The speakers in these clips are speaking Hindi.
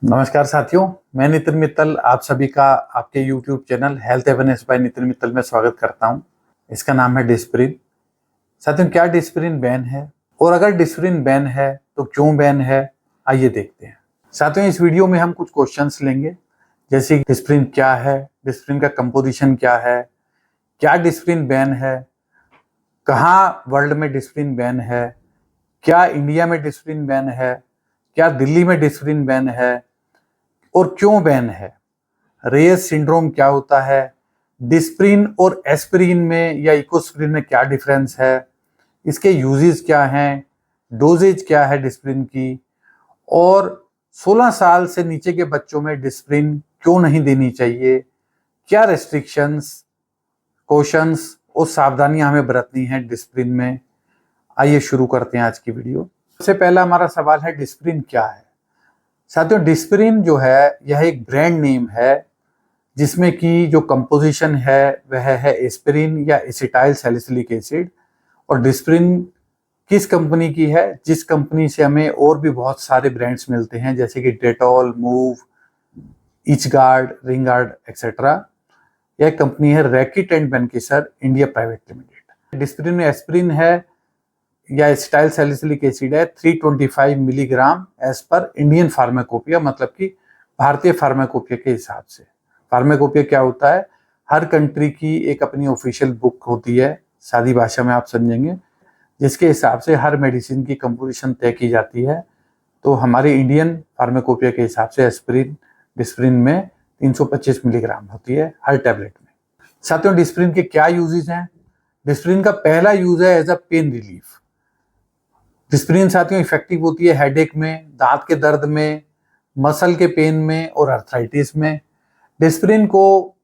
नमस्कार साथियों, मैं नितिन मित्तल आप सभी का आपके YouTube channel health awareness by Nitin Mittal में स्वागत करता हूं। इसका नाम है डिस्प्रिन। साथियों, क्या डिस्प्रिन बैन है और अगर डिस्प्रिन बैन है तो क्यों बैन है, आइए देखते हैं। साथियों, इस वीडियो में हम कुछ क्वेश्चंस लेंगे, जैसे डिस्प्रिन क्या है, डिस्प्रिन का कंपोजिशन क्या है, क्या डिस्प्रिन बैन है, कहाँ वर्ल्ड में डिस्प्रिन बैन है, क्या इंडिया में डिस्प्रिन बैन है, क्या दिल्ली में डिस्प्रिन बैन है और क्यों बैन है, रेयस सिंड्रोम क्या होता है, डिस्प्रिन और एस्प्रिन में या इकोस्प्रिन में क्या डिफरेंस है, इसके यूजेस क्या हैं, डोजेज क्या है डिस्प्रिन की, और 16 साल से नीचे के बच्चों में डिस्प्रिन क्यों नहीं देनी चाहिए, क्या रेस्ट्रिक्शंस, कॉशंस और सावधानियां हमें बरतनी है डिस्प्रिन में। आइए शुरू करते हैं आज की वीडियो। सबसे पहला हमारा सवाल है, डिस्प्रिन क्या है। साथियों, डिस्प्रिन जो है यह एक ब्रांड नेम है जिसमें कि जो कंपोजिशन है वह है एस्पिरिन या एसिटाइल सैलिसिलिक एसिड। और डिस्प्रिन किस कंपनी की है, जिस कंपनी से हमें और भी बहुत सारे ब्रांड्स मिलते हैं, जैसे कि Dettol, Moov, Itchguard, Ringguard etcetera. यह कंपनी है Reckitt and Benckiser India private limited. Disprin में एस्पिरिन है या एसिटाइल सैलिसिलिक एसिड है 325 milligram as per Indian pharmacopoeia, मतलब कि भारतीय फार्माकोपिया के हिसाब से। फार्माकोपिया क्या होता है, हर कंट्री की एक अपनी ऑफिशियल बुक होती है, सादी भाषा में आप समझेंगे, जिसके हिसाब से हर मेडिसिन की कंपोजिशन तय की जाती है। तो हमारे इंडियन फार्माकोपिया के हिसाब से एस्पिरिन डिस्प्रिन में 325 मिलीग्राम होती है हर टैबलेट में। साथियों, डिस्प्रिन के क्या यूजेस हैं। डिस्प्रिन का पहला यूज है as a pain relief. Disprin साथियों इफेक्टिव होती है हेडेक में, दांत के दर्द में, मसल के पेन में और अर्थराइटिस में। डिस्प्रिन को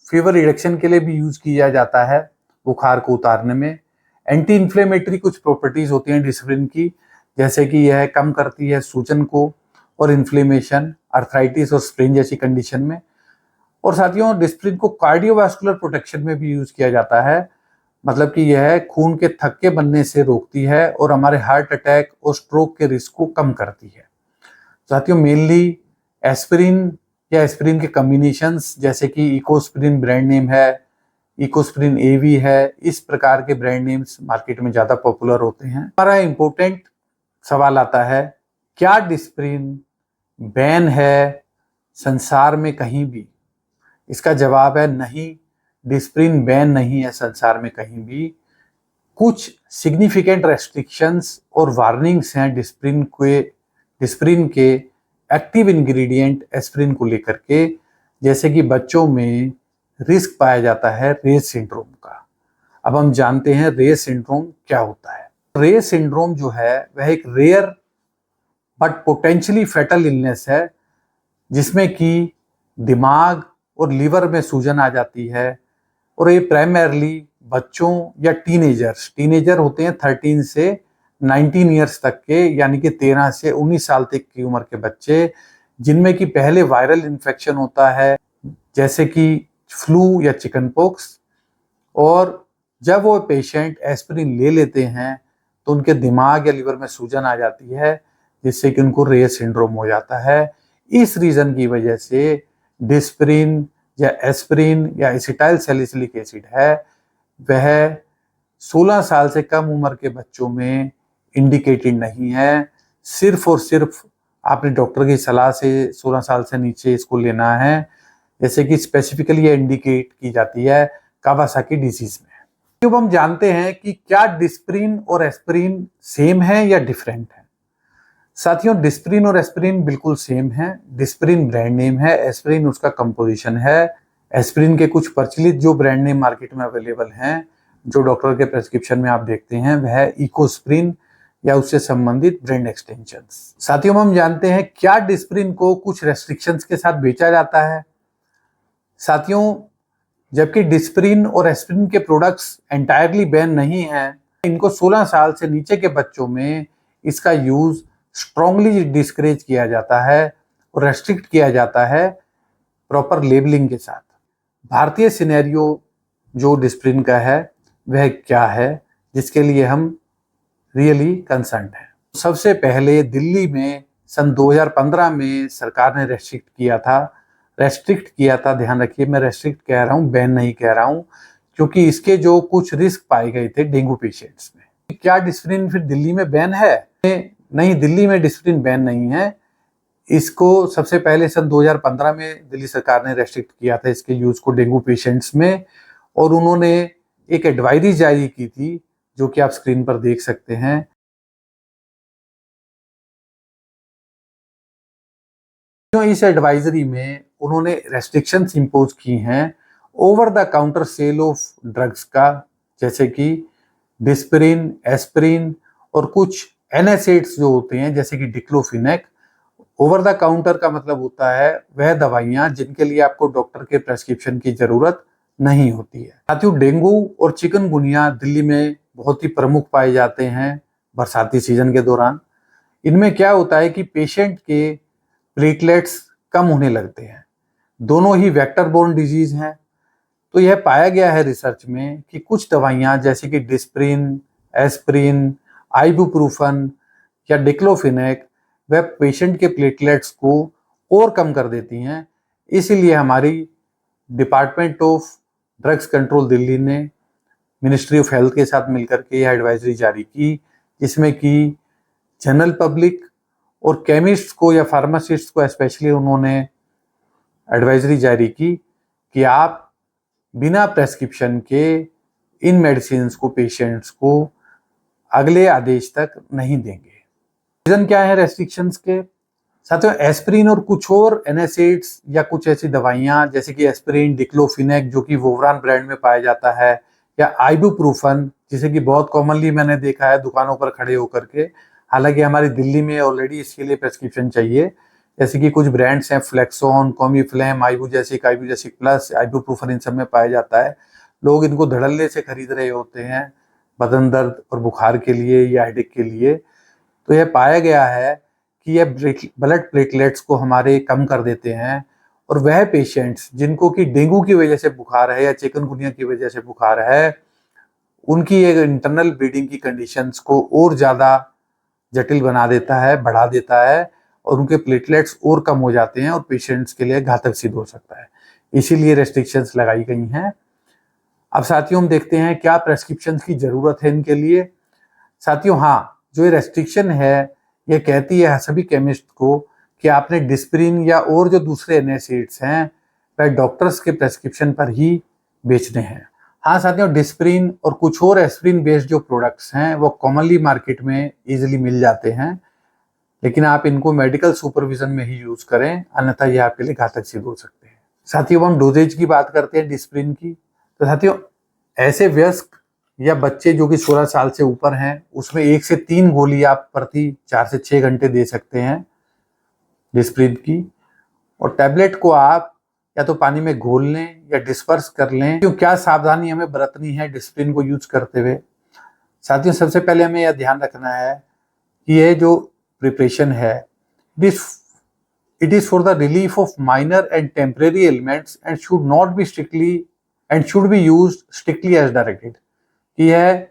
फीवर रिडक्शन के लिए भी यूज किया जाता है, बुखार को उतारने में। एंटी इन्फ्लेमेटरी कुछ प्रॉपर्टीज होती हैं डिस्प्रिन की, जैसे कि यह कम करती है सूजन को और इन्फ्लेमेशन, अर्थराइटिस और स्प्रेन जैसी कंडीशन में। और साथियों, डिस्प्रिन को कार्डियोवास्कुलर प्रोटेक्शन में भी यूज किया जाता है, मतलब कि यह खून के थक्के बनने से रोकती है और हमारे हार्ट अटैक और स्ट्रोक के रिस्क को कम करती है। साथियों, मेनली एस्पिरिन या एस्पिरिन के कॉम्बिनेशंस, जैसे कि इकोस्प्रिन ब्रांड नेम है, इकोस्प्रिन एवी है, इस प्रकार के ब्रांड नेम्स मार्केट में ज्यादा पॉपुलर होते हैं। हमारा इंपॉर्टेंट सवाल आता है, क्या डिस्प्रिन बैन है संसार में कहीं भी। इसका जवाब है नहीं, डिस्प्रिन बैन नहीं है संसार में कहीं भी। कुछ सिग्निफिकेंट रेस्ट्रिक्शंस और वार्निंग्स हैं डिस्प्रिन के एक्टिव इंग्रेडिएंट एस्पिरिन को लेकर के, जैसे कि बच्चों में रिस्क पाया जाता है रेस सिंड्रोम का। अब हम जानते हैं रेस सिंड्रोम क्या होता है। रेस सिंड्रोम जो है वह एक rare but potentially fatal illness है, जिसमें कि दिमाग और लीवर में सूजन आ जाती है। और ये प्राइमरली बच्चों या टीनेजर होते हैं 13 से 19 ईयर्स तक के, यानी कि 13 से 19 साल तक की उम्र के बच्चे, जिनमें कि पहले वायरल इन्फेक्शन होता है, जैसे कि फ्लू या चिकन पॉक्स। और जब वो पेशेंट एस्पिरिन ले लेते हैं तो उनके दिमाग या लीवर में सूजन आ जाती है, जिससे कि उनको रेस सिंड्रोम हो जाता है। इस रीजन की वजह से डिस्प्रिन या एस्पिरिन या एसिटाइल सैलिसिलिक एसिड है वह 16 साल से कम उम्र के बच्चों में इंडिकेटेड नहीं है। सिर्फ और सिर्फ आपने डॉक्टर की सलाह से 16 साल से नीचे इसको लेना है, जैसे कि स्पेसिफिकली ये इंडिकेट की जाती है कावासाकी डिजीज में। अब हम जानते हैं कि क्या डिस्प्रिन और एस्पिरिन सेम है या डिफरेंट है। साथियों, डिस्प्रिन और एस्पिरिन बिल्कुल सेम है। डिस्प्रिन ब्रांड नेम है, एस्पिरिन उसका कंपोजिशन है। एस्पिरिन के कुछ प्रचलित जो ब्रांड नेम मार्केट में अवेलेबल हैं, जो डॉक्टर के प्रेस्क्रिप्शन में आप देखते हैं, वह इकोस्प्रिन या उससे संबंधित ब्रांड एक्सटेंशंस। साथियों, हम जानते हैं क्या डिस्प्रिन को कुछ रेस्ट्रिक्शंस के साथ बेचा जाता है। साथियों, जबकि डिस्प्रिन और एस्पिरिन के प्रोडक्ट्स एंटायरली बैन नहीं हैं, इनको 16 साल से नीचे के बच्चों में इसका यूज स्ट्रांगली डिस्करेज किया जाता है और रेस्ट्रिक्ट किया जाता है प्रॉपर लेबलिंग के साथ। भारतीय सिनेरियो जो डिस्प्रिन का है वह क्या है, जिसके लिए हम रियली कंसर्न्ड हैं। सबसे पहले दिल्ली में सन 2015 में सरकार ने रेस्ट्रिक्ट किया था। ध्यान रखिए, मैं रेस्ट्रिक्ट कह रहा हूँ, बैन नहीं कह रहा हूँ, क्योंकि इसके जो कुछ रिस्क पाए गए थे डेंगू पेशेंट्स में। क्या डिस्प्रिन फिर दिल्ली में बैन है? नहीं, दिल्ली में डिस्प्रिन बैन नहीं है। इसको सबसे पहले सन 2015 में दिल्ली सरकार ने रेस्ट्रिक्ट किया था इसके यूज को डेंगू पेशेंट्स में, और उन्होंने एक एडवाइजरी जारी की थी जो कि आप स्क्रीन पर देख सकते हैं। इस एडवाइजरी में उन्होंने रेस्ट्रिक्शंस इंपोज की हैं over the counter sale of drugs का, जैसे कि डिस्प्रिन, एस्प्रिन और कुछ एनएसएड्स जो होते हैं जैसे कि डिक्लोफिनेक। ओवर द काउंटर का मतलब होता है वह दवाइयां जिनके लिए आपको डॉक्टर के प्रेस्क्रिप्शन की जरूरत नहीं होती है। साथियों, डेंगू और चिकनगुनिया दिल्ली में बहुत ही प्रमुख पाए जाते हैं बरसाती सीजन के दौरान। इनमें क्या होता है कि पेशेंट के प्लेटलेट्स कम होने लगते हैं। दोनों ही वेक्टर बोर्न डिजीज हैं। तो यह पाया गया है रिसर्च में कि कुछ दवाइयां जैसे कि डिस्प्रिन, एस्प्रिन, आइबुप्रोफेन या डिक्लोफिनेक वह पेशेंट के प्लेटलेट्स को और कम कर देती हैं। इसीलिए हमारी department of drugs control Delhi ने मिनिस्ट्री ऑफ हेल्थ के साथ मिलकर के यह एडवाइजरी जारी की, जिसमें कि जनरल पब्लिक और केमिस्ट को या फार्मासिस्ट को स्पेशली उन्होंने एडवाइजरी जारी की कि आप बिना प्रेस्क्रिप्शन के इन मेडिसिन को पेशेंट्स को अगले आदेश तक नहीं देंगे। रीजन क्या है रेस्ट्रिक्शंस के? साथियों, एस्प्रिन और कुछ और एनएसएड्स या कुछ ऐसी दवाइयां जैसे कि एस्प्रिन, डिक्लोफिनेक जो कि वोवरान ब्रांड में पाया जाता है, या आइबुप्रोफेन जिसे कि बहुत कॉमनली मैंने देखा है दुकानों पर खड़े होकर के, हालांकि हमारी दिल्ली में ऑलरेडी इसके लिए प्रेस्क्रिप्शन चाहिए। जैसे कि कुछ ब्रांड्स हैं, फ्लेक्सोन, कॉमीफ्लेम, आइबुजेसिक प्लस, आइबुप्रोफेन इन सब में पाया जाता है। लोग इनको धड़ल्ले से खरीद रहे होते हैं बदन दर्द और बुखार के लिए या हेडेक के लिए। तो यह पाया गया है कि यह ब्लड प्लेटलेट्स को हमारे कम कर देते हैं, और वह पेशेंट्स जिनको कि डेंगू की वजह से बुखार है या चिकनगुनिया की वजह से बुखार है, उनकी एक इंटरनल ब्लीडिंग की कंडीशंस को और ज़्यादा जटिल बना देता है, बढ़ा देता है, और उनके प्लेटलेट्स और कम हो जाते हैं और पेशेंट्स के लिए घातक सिद्ध हो सकता है। इसीलिए रेस्ट्रिक्शंस लगाई गई हैं। अब साथियों, हम देखते हैं क्या प्रेस्क्रिप्शन की जरूरत है इनके लिए। साथियों, हाँ, जो ये रेस्ट्रिक्शन है ये कहती है सभी केमिस्ट को कि आपने डिस्प्रिन या और जो दूसरे एनएसएड्स हैं वह डॉक्टर्स के प्रेस्क्रिप्शन पर ही बेचने हैं। हाँ साथियों, डिस्प्रिन और कुछ और एस्प्रिन बेस्ड जो प्रोडक्ट्स हैं वो कॉमनली मार्केट में इजीली मिल जाते हैं, लेकिन आप इनको मेडिकल सुपरविजन में ही यूज करें, अन्यथा ये आपके लिए घातक सिद्ध हो सकते हैं। साथियों, हम डोजेज की बात करते हैं डिस्प्रिन की। तो साथियों, ऐसे वयस्क या बच्चे जो कि 16 साल से ऊपर हैं उसमें 1 से 3 गोली आप प्रति 4 से 6 घंटे दे सकते हैं डिस्प्रिन की, और टैबलेट को आप या तो पानी में घोल लें या डिस्पर्स कर लें। क्यों, क्या सावधानी हमें बरतनी है डिस्प्रिन को यूज करते हुए? साथियों, सबसे पहले हमें यह ध्यान रखना है कि यह जो प्रिपरेशन है it is for the relief of minor and temporary ailments and should be used strictly as directed. कि यह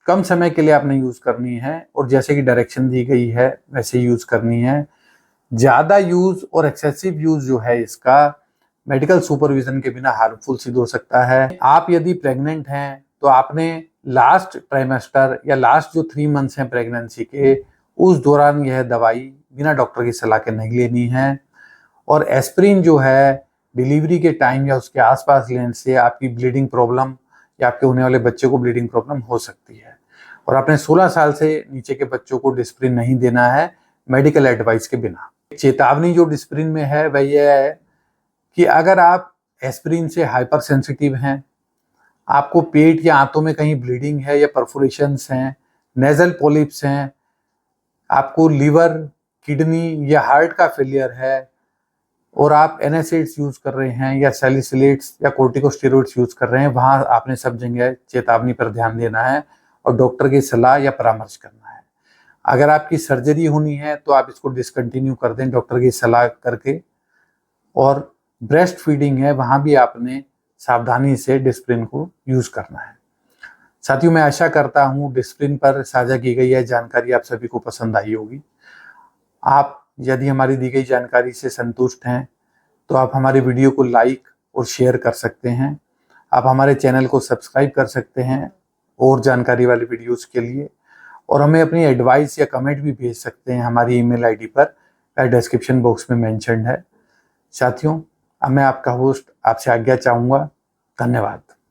कम समय के लिए आपने यूज करनी है और जैसे कि डायरेक्शन दी गई है वैसे यूज करनी है। ज्यादा यूज और एक्सेसिव यूज जो है इसका मेडिकल सुपरविजन के बिना हार्मफुल सिद्ध हो सकता है। आप यदि प्रेग्नेंट हैं तो आपने लास्ट ट्राइमेस्टर या लास्ट जो 3 मंथ्स हैं प्रेगनेंसी के, उस दौरान यह दवाई बिना डॉक्टर की सलाह के नहीं लेनी है। और एस्प्रिन जो है डिलीवरी के टाइम या उसके आसपास लेने से आपकी ब्लीडिंग प्रॉब्लम या आपके होने वाले बच्चे को ब्लीडिंग प्रॉब्लम हो सकती है। और आपने 16 साल से नीचे के बच्चों को डिस्प्रिन नहीं देना है मेडिकल एडवाइस के बिना। चेतावनी जो डिस्प्रिन में है वह यह है कि अगर आप एस्प्रिन से हाइपर सेंसिटिव हैं, आपको पेट या आंतों में कहीं ब्लीडिंग है या परफोरेशंस हैं, नेजल पॉलिप्स हैं, आपको लीवर, किडनी या हार्ट का फेलियर है, और आप एनएसएड्स यूज कर रहे हैं या सैलिसिलेट्स या कोर्टिकोस्टेरॉइड्स यूज कर रहे हैं, वहां आपने सब जगह चेतावनी पर ध्यान देना है और डॉक्टर की सलाह या परामर्श करना है। अगर आपकी सर्जरी होनी है तो आप इसको डिसकंटिन्यू कर दें डॉक्टर की सलाह करके। और ब्रेस्ट फीडिंग है, वहां भी आपने सावधानी से डिस्प्रिन को यूज करना है। साथियों, मैं आशा करता हूं डिस्प्रिन पर साझा की गई यह जानकारी आप सभी को पसंद आई होगी। आप यदि हमारी दी गई जानकारी से संतुष्ट हैं तो आप हमारी वीडियो को लाइक और शेयर कर सकते हैं। आप हमारे चैनल को सब्सक्राइब कर सकते हैं और जानकारी वाली वीडियोस के लिए, और हमें अपनी एडवाइस या कमेंट भी भेज सकते हैं हमारी ईमेल आईडी पर, डिस्क्रिप्शन बॉक्स में मेंशन्ड है। साथियों, अब मैं आपका होस्ट आपसे आज्ञा चाहूँगा। धन्यवाद।